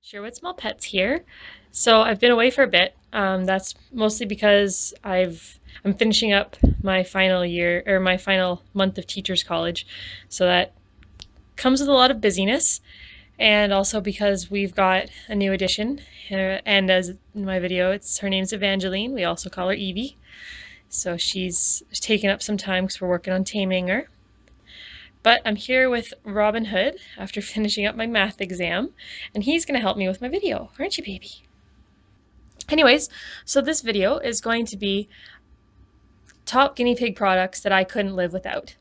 Sure, with small pets here. So I've been away for a bit. That's mostly because I'm finishing up my final year or my final month of teachers college. So that comes with a lot of busyness, and also because we've got a new addition. And as in my video, her name's Evangeline. We also call her Evie. So she's taken up some time because we're working on taming her. But I'm here with Robin Hood after finishing up my math exam, and he's going to help me with my video, aren't you, baby? Anyways, so this video is going to be top guinea pig products that I couldn't live without.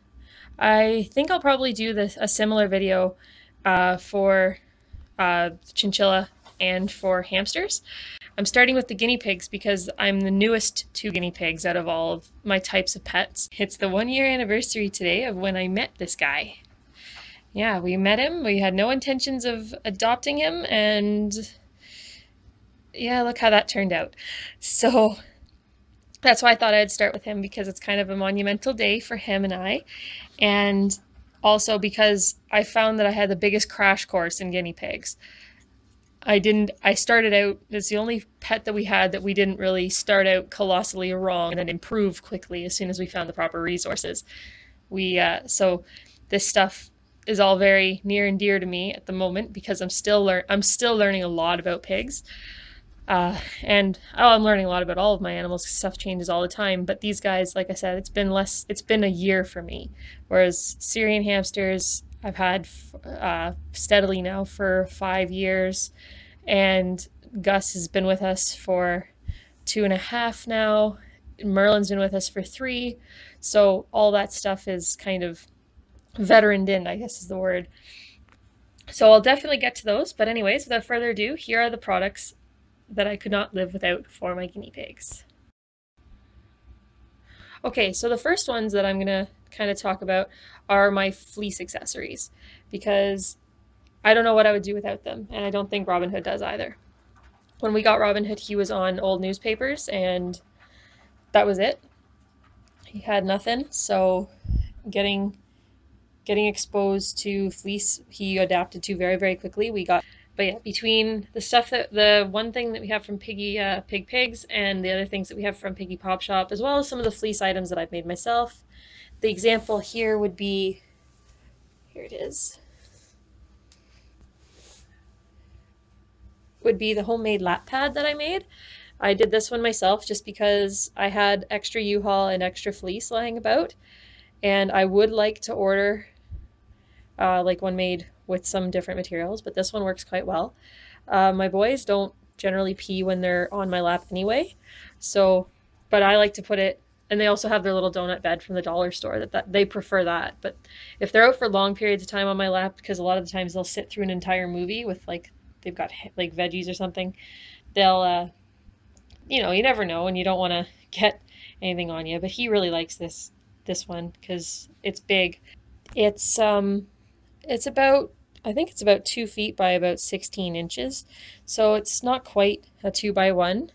I think I'll probably do a similar video for chinchilla and for hamsters. I'm starting with the guinea pigs because I'm the newest to guinea pigs out of all of my types of pets. It's the 1-year anniversary today of when I met this guy. Yeah, we met him. We had no intentions of adopting him, and yeah, look how that turned out. So that's why I thought I'd start with him, because it's kind of a monumental day for him and I. And also because I found that I had the biggest crash course in guinea pigs. I started out, it's the only pet that we had that we didn't really start out colossally wrong and then improve quickly as soon as we found the proper resources. So this stuff is all very near and dear to me at the moment because I'm still learning a lot about pigs. I'm learning a lot about all of my animals because stuff changes all the time. But these guys, like I said, it's been a year for me. Whereas Syrian hamsters, I've had steadily now for 5 years, and Gus has been with us for 2.5 now. Merlin's been with us for 3, so all that stuff is kind of veteraned in, I guess is the word. So I'll definitely get to those, but anyways, without further ado, here are the products that I could not live without for my guinea pigs. Okay, so the first ones that I'm gonna kind of talk about are my fleece accessories, because I don't know what I would do without them, and I don't think Robin Hood does either. When we got Robin Hood, he was on old newspapers, and that was it. He had nothing, so getting exposed to fleece, he adapted to very, very quickly. But yeah, between the one thing that we have from Pig Pigs and the other things that we have from Piggy Pop Shop, as well as some of the fleece items that I've made myself. The example here would be, here it is, would be the homemade lap pad that I made. I did this one myself just because I had extra U-Haul and extra fleece lying about, and I would like to order like one made with some different materials, but this one works quite well. My boys don't generally pee when they're on my lap anyway, but I like to put it, and they also have their little donut bed from the dollar store that they prefer that. But if they're out for long periods of time on my lap, because a lot of the times they'll sit through an entire movie with they've got like veggies or something, they'll you never know, and you don't want to get anything on you. But he really likes this one because it's big. It's about, I think it's about 2 feet by about 16 inches. So it's not quite a 2x1.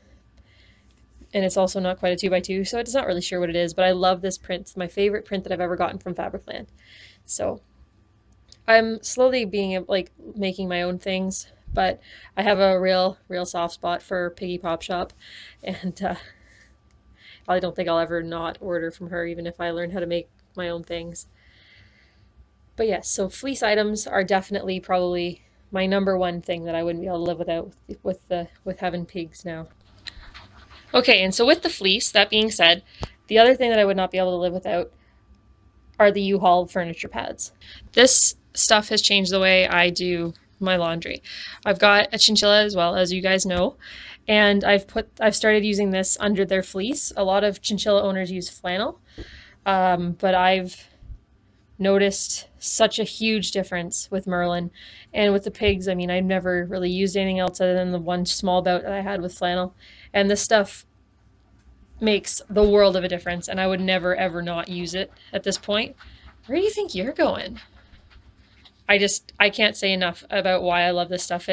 And it's also not quite a 2x2. So it's not really sure what it is, but I love this print. It's my favorite print that I've ever gotten from Fabricland. So I'm slowly making my own things, but I have a real soft spot for Piggy Pop Shop. And I don't think I'll ever not order from her, even if I learn how to make my own things. But yes, so fleece items are definitely probably my #1 thing that I wouldn't be able to live without with having pigs now. Okay, and so with the fleece, that being said, the other thing that I would not be able to live without are the U-Haul furniture pads. This stuff has changed the way I do my laundry. I've got a chinchilla as well, as you guys know, and I've started using this under their fleece. A lot of chinchilla owners use flannel, but I've noticed such a huge difference with Merlin. And with the pigs, I mean, I've never really used anything else other than the one small bout that I had with flannel. And this stuff makes the world of a difference, and I would never ever not use it at this point. Where do you think you're going? I can't say enough about why I love this stuff.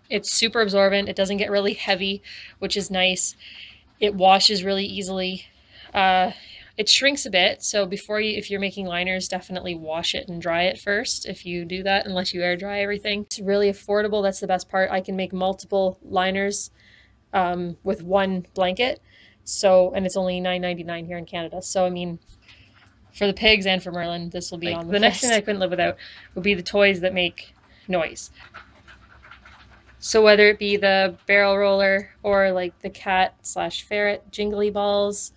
It's super absorbent. It doesn't get really heavy, which is nice. It washes really easily. It shrinks a bit, so before you, if you're making liners, definitely wash it and dry it first if you do that, unless you air dry everything. It's really affordable. That's the best part. I can make multiple liners with one blanket. So, and it's only $9.99 here in Canada. So, I mean, for the pigs and for Merlin, this will be on the list. Next thing I couldn't live without would be the toys that make noise. So whether it be the barrel roller or like the cat/ferret jingly balls,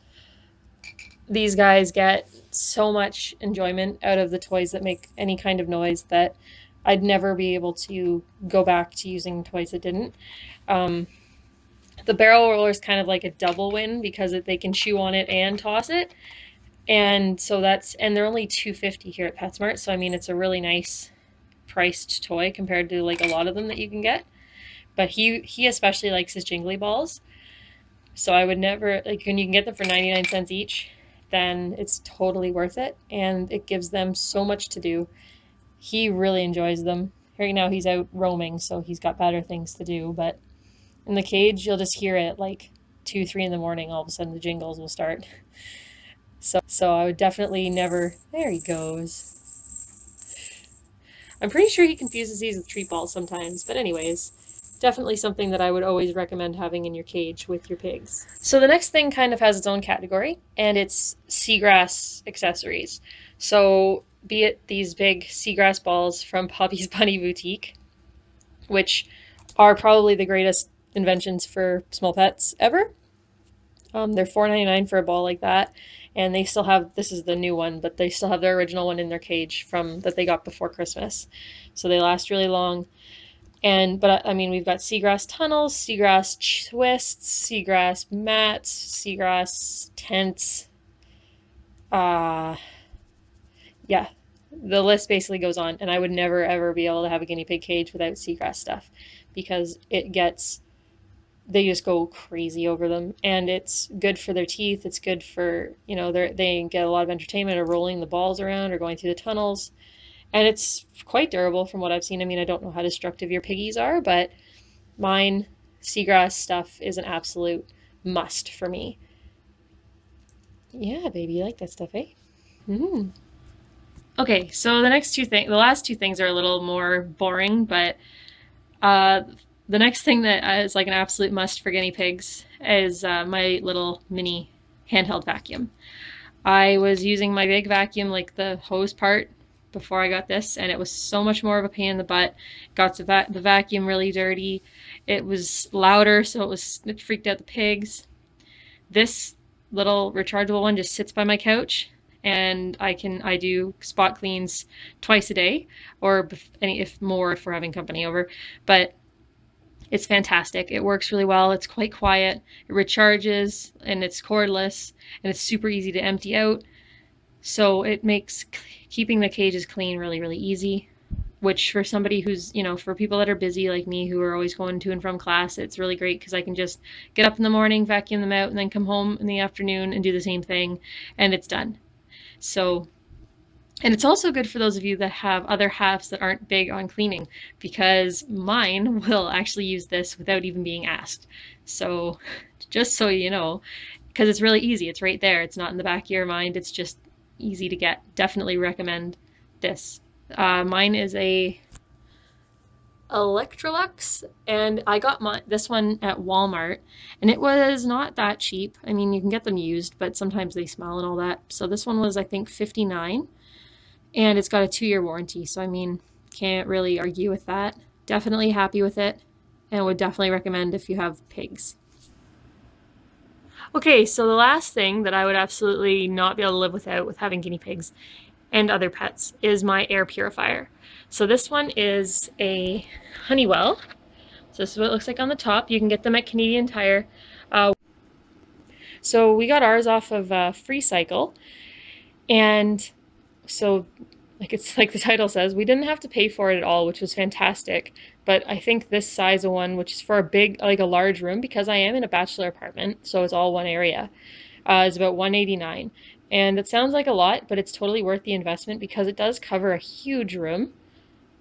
these guys get so much enjoyment out of the toys that make any kind of noise that I'd never be able to go back to using toys that didn't. The barrel roller is kind of like a double win because they can chew on it and toss it. And so and they're only $2.50 here at PetSmart. So, I mean, it's a really nice priced toy compared to like a lot of them that you can get. But he especially likes his jingly balls. So I would never, like, when you can get them for 99 cents each, then it's totally worth it. And it gives them so much to do. He really enjoys them. Right now he's out roaming, so he's got better things to do. But in the cage, you'll just hear it like 2, 3 in the morning. All of a sudden the jingles will start. So I would definitely never, there he goes. I'm pretty sure he confuses these with treat balls sometimes, but anyways, definitely something that I would always recommend having in your cage with your pigs. So the next thing kind of has its own category, and it's seagrass accessories. So be it these big seagrass balls from Poppy's Bunny Boutique, which are probably the greatest inventions for small pets ever. They're $4.99 for a ball like that. And they still have, this is the new one, but they still have their original one in their cage that they got before Christmas. So they last really long. But I mean, we've got seagrass tunnels, seagrass twists, seagrass mats, seagrass tents. Yeah, the list basically goes on. And I would never, ever be able to have a guinea pig cage without seagrass stuff because they just go crazy over them, and it's good for their teeth. It's good for, you know, they get a lot of entertainment of rolling the balls around or going through the tunnels, and it's quite durable from what I've seen. I mean, I don't know how destructive your piggies are, but mine, seagrass stuff is an absolute must for me. Yeah, baby, you like that stuff, eh? Mm-hmm. Okay, so the last two things are a little more boring, but the next thing that is like an absolute must for guinea pigs is my little mini handheld vacuum. I was using my big vacuum, like the hose part, before I got this, and it was so much more of a pain in the butt. Got the vacuum really dirty. It was louder, so it freaked out the pigs. This little rechargeable one just sits by my couch, and I do spot cleans twice a day, or if we're having company over. But it's fantastic. It works really well. It's quite quiet. It recharges, and it's cordless, and it's super easy to empty out. So it makes keeping the cages clean really, really easy, which for somebody who's, you know, for people that are busy like me who are always going to and from class, it's really great because I can just get up in the morning, vacuum them out, and then come home in the afternoon and do the same thing, and it's done. So, and it's also good for those of you that have other halves that aren't big on cleaning, because mine will actually use this without even being asked. So just so you know, because it's really easy. It's right there. It's not in the back of your mind. It's just easy to get. Definitely recommend this. Mine is a Electrolux, and I got this one at Walmart, and it was not that cheap. I mean, you can get them used, but sometimes they smell and all that. So this one was, I think, $59. And it's got a 2-year warranty, so I mean, can't really argue with that. Definitely happy with it, and would definitely recommend if you have pigs. Okay, so the last thing that I would absolutely not be able to live without with having guinea pigs and other pets is my air purifier. So this one is a Honeywell. So this is what it looks like on the top. You can get them at Canadian Tire. So we got ours off of FreeCycle, and so it's like the title says, we didn't have to pay for it at all, which was fantastic. But I think this size of one, which is for a large room, because I am in a bachelor apartment, so it's all one area, is about $189. And it sounds like a lot, but it's totally worth the investment because it does cover a huge room.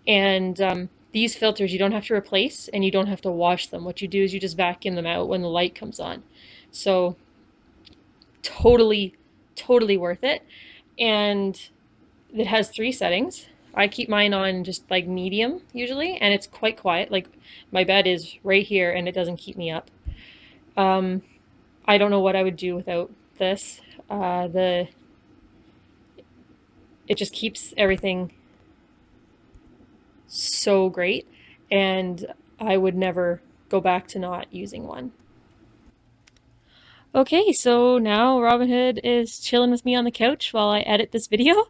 And these filters you don't have to replace, and you don't have to wash them. What you do is you just vacuum them out when the light comes on. So totally totally worth it. And it has 3 settings. I keep mine on just like medium usually, and it's quite quiet. Like my bed is right here and it doesn't keep me up. I don't know what I would do without this. It just keeps everything so great, and I would never go back to not using one. Okay, so now Robin Hood is chilling with me on the couch while I edit this video,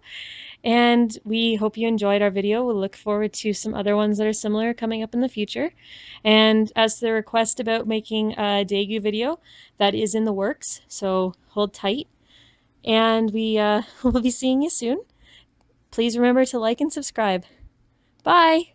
and we hope you enjoyed our video. We'll look forward to some other ones that are similar coming up in the future. And as to the request about making a Daegu video, that is in the works, so hold tight. And we will be seeing you soon. Please remember to like and subscribe. Bye!